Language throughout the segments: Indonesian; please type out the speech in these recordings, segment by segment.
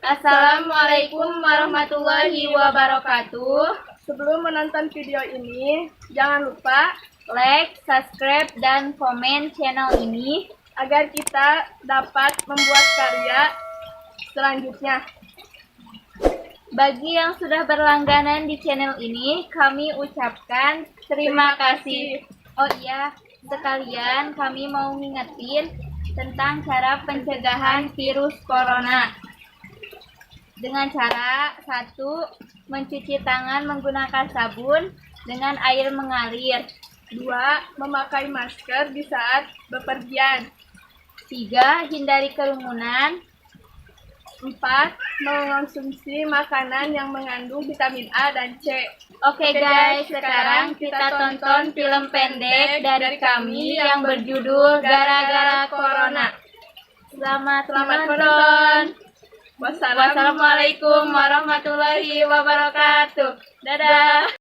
Assalamualaikum warahmatullahi wabarakatuh. Sebelum menonton video ini, jangan lupa Like, subscribe, dan komen channel ini agar kita dapat membuat karya selanjutnya. Bagi yang sudah berlangganan di channel ini, kami ucapkan terima kasih. Oh iya, sekalian kami mau ngingetin tentang cara pencegahan virus corona. Dengan cara 1. Mencuci tangan menggunakan sabun dengan air mengalir. 2. Memakai masker di saat bepergian. 3. Hindari kerumunan. 4. Mengonsumsi makanan yang mengandung vitamin A dan C. Oke guys, sekarang kita tonton film pendek dari kami yang berjudul Gara-gara Corona. Selamat menonton. Wassalamualaikum warahmatullahi wabarakatuh. Dadah.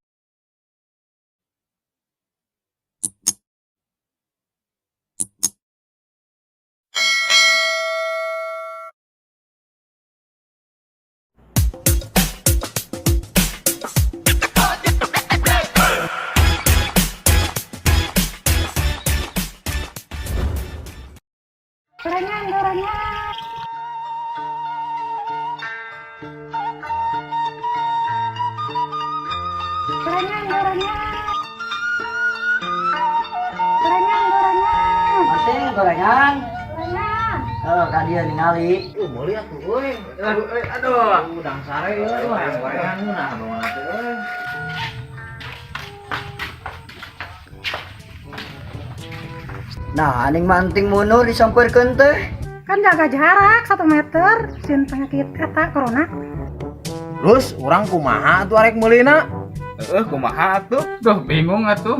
Gorengan. Masih gorengan. Oh, kan dia ningali. Meuli atuh euy. Aduh, udang sare euy, yang gorengan nah bawa atuh euy. Nah, aning manting munur disampeurkeun teh. Kan jaga jarak 1 meter, sin penyakit eta corona. Terus orang kumaha tuh arek meulina? Kumaha atuh? Duh, bingung atuh.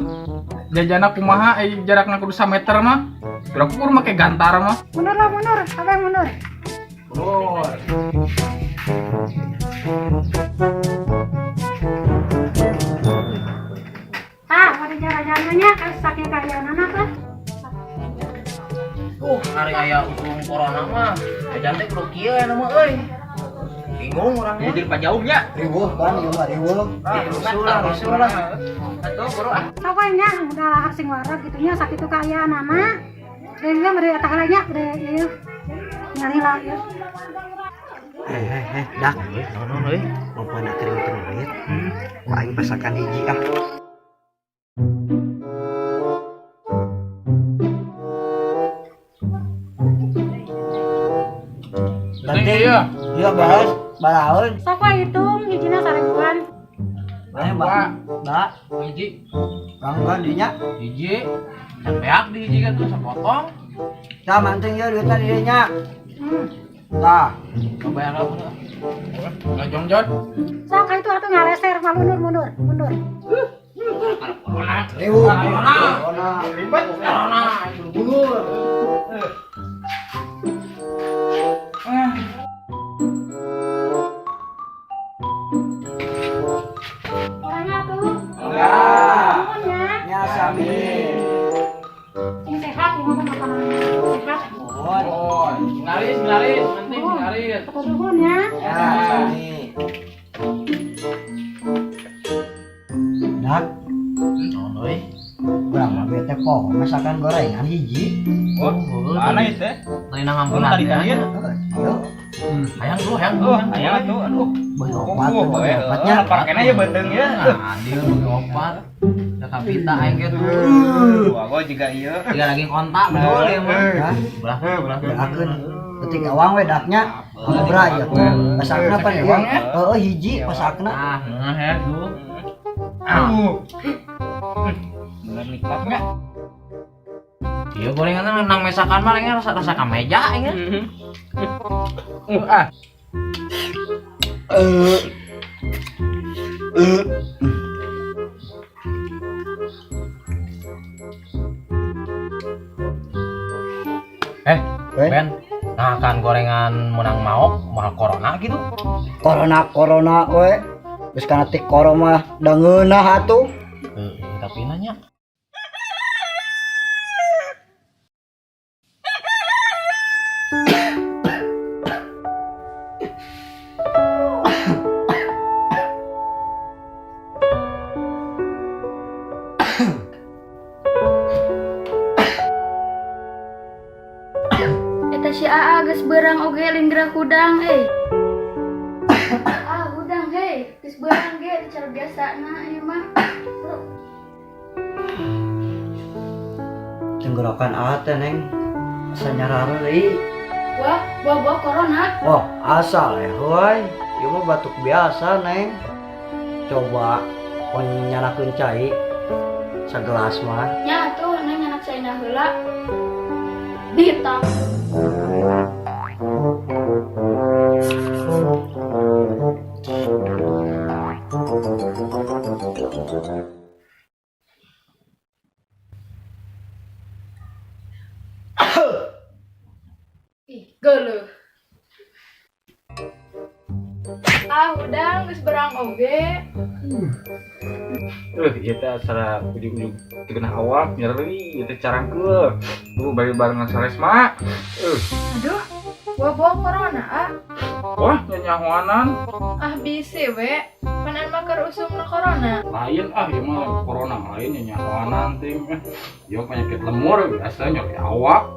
Jajana kumaha jarakna kudu 1 meter mah. Kira kudu make gantar mah. Mundur lah, mundur. Apa yang mundur? Mundur. Pada jalan-jalannya kan saking karyaan anak lah. Hari aya usung corona mah. Jajan teh kudu kieu aya mah euy. Bingung urang mah. Jadi pajauhnya. Riweuh kan, ieu mah riweuh. Rusuh lah. Atuh buru ah. Pokoknya udah asing warag gitunya sakitu karyaan anak. Dan juga beri eta halanya beri ieu. Nyari lah ieu. Dak, nono euy. Mumpuna kering-kering. Ku aing pesakan hiji ah. Iya bahas, balaun. Sok wae hitung hijina 1000-an. Mbak, Hiji. kanggan dinya. Hiji. Sampeak di hiji kan tuh sapotong. Tah manting ya duitna di dinya. Tah, Bayar apa? Enggak jongjon. Sok itu atuh ngaleser mah mundur. Corona. corona. Ribet corona. Bungur. Orangnya tuh. Enggak. Nuhun ya. Nya sami. Ini sehat, ini mah makanan sehat. Oh, ngaris, nanti ngaris. Satu nuhun ya. Nya sami. Dak, nono euy. Urang mah bete poho masakan gorengan hiji. Oh, mana itu? Tadi nang ampunan Tadi kalian? Hayang dulu, hayang Tuh, aduh. Obatnya. Pakainya ya benteng ya. Nah, dia beli obat. Ya kapita aing ge tuh. Gua juga iya. Tiga lagi kontak betul ya mah. Belah. Belakeun. Ketik awang we daknya. Ngobra ya. Pasakna pan ieu. Heeh hiji pasakna. Nah ya dulu. Bener nikmat enggak? Ieu gorengan nang mesakan mah lain rasa kameja ya. Ah. Ben, nah kan gorengan menang maok mah corona gitu. Corona we. Geus kana ti koro mah da ngeunah atuh. Tapi nanya. hudang hudang geus beurang ge cara biasana ieu mah. Tenggorokan ate neng sanyarara deui. Wah, buah corona. Oh, asal hoy. Ieu mah batuk biasa neng. Coba pon nyanakeun cai sagelas mah. Nya atuh neng anak saena heula. Dihitam. Geuleuh. Udang geus berang oge. Ieu teh asal ujug-ujug kena awak nyeri ieu teh carangkeun. Bari barengan sares mah. Aduh, bawa corona Wah, nyanyahoanan. bisi we. Panan mah keur usumna corona. Lain ieu mah corona lain nyanyahoanan teh. Ieu penyakit lemur biasa nyeri awak.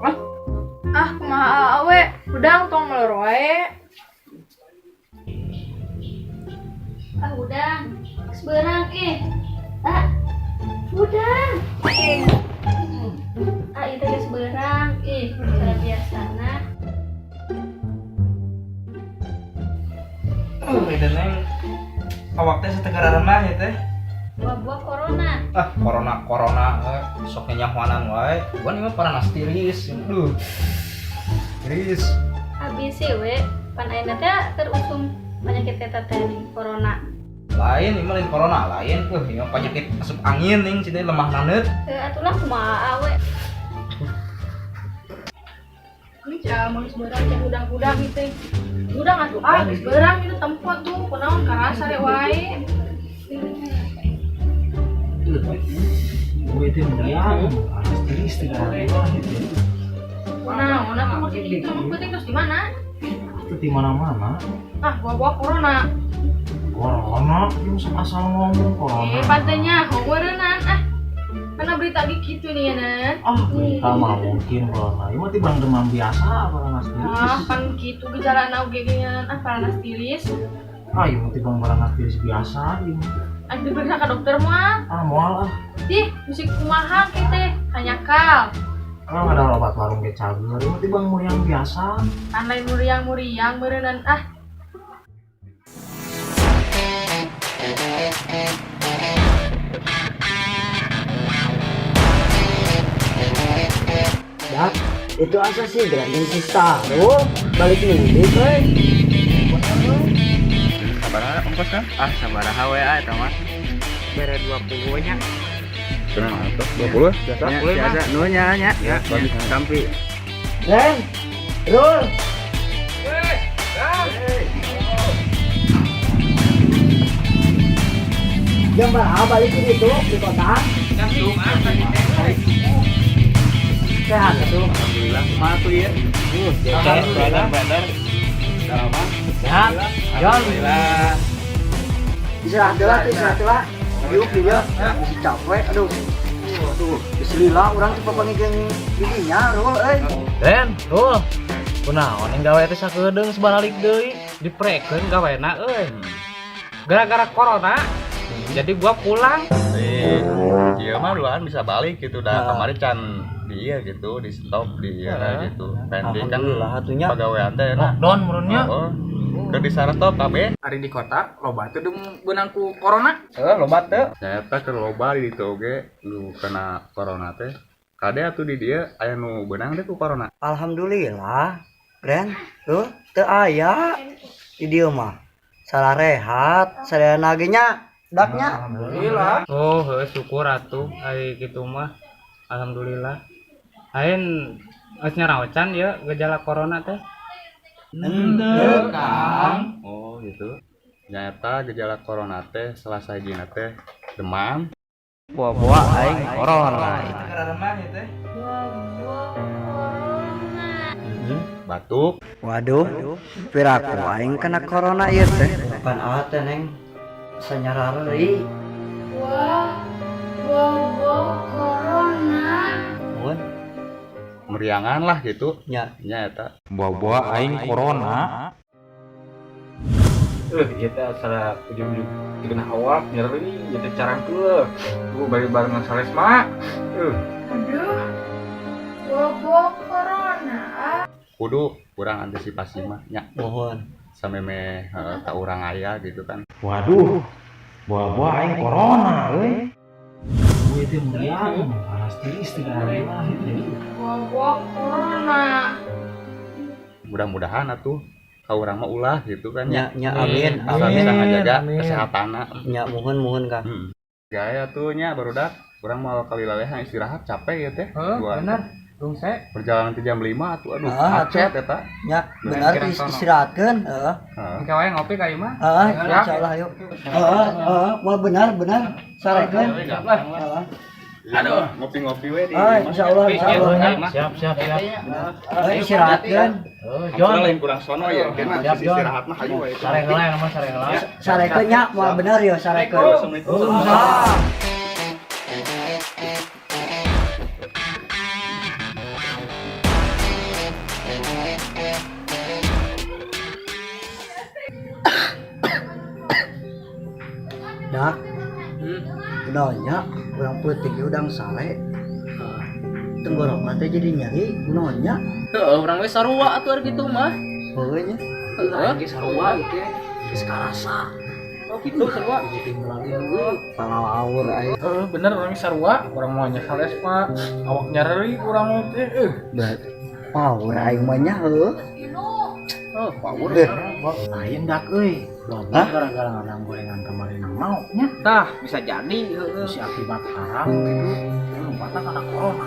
Kumaha we? Udang tong melor wae. Udang geus beurang udang itu geus beurang cara biasana. Beda neng. Awak teh sategararan mah ya teh. Buah corona. Corona sok nyanyahoanan wae. Gua mah paranas tiris. Tiris. Habis we pan ayeuna teh terusum penyakit eta teh corona. Lain ieu mah lain corona lain. Ieu mah penyakit asup angin ning cenah lemah naneut. Atulah kumaha we. Ini mau geus beurang teh udang-udang teh. Udang atuh geus beurang itu tempat tuh kunaon karasa re wae. Gue teh meriang, panas tiris teh Kunaon atuh maksud itu mah penting terus di mana? Itu di mana-mana. Bawa corona. Corona, ieu asal ngomong corona. Patenya hongeureunnan karena berita gitu nih ya Berita mah mungkin corona. Ieu mah tibang demam biasa panas tiris. kan gitu gejala oge geunyan panas tiris. Ieu mah tibang panas tiris biasa ieu mah. Anu diperiksa ka dokter mah. Moal Ih, musik kumaha kitu tanyakal. ada obat warung ge cager. Ieu mah tibang muriang biasa. Kan lain muriang beureunan Dak, itu asa sih gerakin si Saru balik nih euy. Sabaraha ongkos kan? Sabaraha we eta mah. Bere 20 nya. Kenapa atuh? 20 biasa. Biasa nu nya. Ya, bagus sampai. Ren, Rul. Jam berapa balik ke situ di kota? Sehat tuh. Alhamdulillah kumaha tuh ya. Bener. Sehat. Jon. Istirahat lah. Yuk dia masih capek. Aduh. Bismillah orang coba pangikeun giginya, Rul Ren, Rul. Kunaon yang gawe teh sakedeung sabalik deui diprekeun gawena euy. Gara-gara corona. Jadi gua pulang. Iya mah duluan bisa balik gitu dah kemarin can dia gitu di stop dia gitu. Pending kan pegawaian teh Lockdown menurutnya. Ke di Sarto kabeh. Ari di kota loba teh beunang ku corona. Loba teh. Nyata keur loba di ditu oge nu kena corona teh. Kade atuh di dia aya nu beunang teh ku corona. Alhamdulillah. Ren, tuh teu aya di dieu mah. Salah rehat, sadayana ge nya daknya. Alhamdulillah. Oh, syukur atuh ari kitu mah. Alhamdulillah. Ain geus nyaraocan ya gejala corona teh. Henteu, Kang. Oh gitu. Nyata gejala corona teh salah sahijina teh demam. Buah-buah aing corona. Batuk. Waduh, piraku aing kena corona ieu teh. Bukan ate neng. Sanyarara deui. Wah, corona. Mun. meriangan lah gitu. nya Nya eta. Buah-buah aing corona. Ieu teh asal ujung-ujung kena awak nyeri jadi carangkeul. Gua bari barengan sales mah. Aduh. Bobo corona. Kudu kurang antisipasi mah nya. mohon Sameme tak urang aya gitu kan. Waduh. Buah-buah aing corona euy. Bobo corona. Mudah-mudahan atuh ka urang mah ulah gitu kan nya nya. amin Asal amin bisa ngajaga kesehatanna. nya mohon ka Gaya tuh nya barudak urang mau kali lalehan istirahat capek ya teh. Bener. Rungse. Perjalanan ke jam 5 atuh aduh Ah, macet eta. nya benar istirahatkeun Engke wae ngopi ka ieu mah. insyaallah yuk mau benar sarekeun Aduh, ngopi-ngopi we di. insyaallah Siap. istirahatkeun Jon lain kurang sono ya, kena istirahat mah hayu we. Sare heula mah sare heula. sarekeun nya mau benar yo sarekeun nya kunaonnya urang peuting ge udang sare tenggorokan teh jadi nyeri kunaonnya Heeh, urang we sarua atuh kitu mah. heueuh nya Heeh, ge sarua gitu. Geus karasa. Oh gitu sarua. palaur aya Bener orang sarua, orang mau nya sales mah awak nyeri urang teh paur aing mah nya heueuh Oh, power. lain dak euy gara-gara ngadang gorengan kemarin mau nya Tah, bisa jadi heeh. si akibat haram gitu lompatna kana corona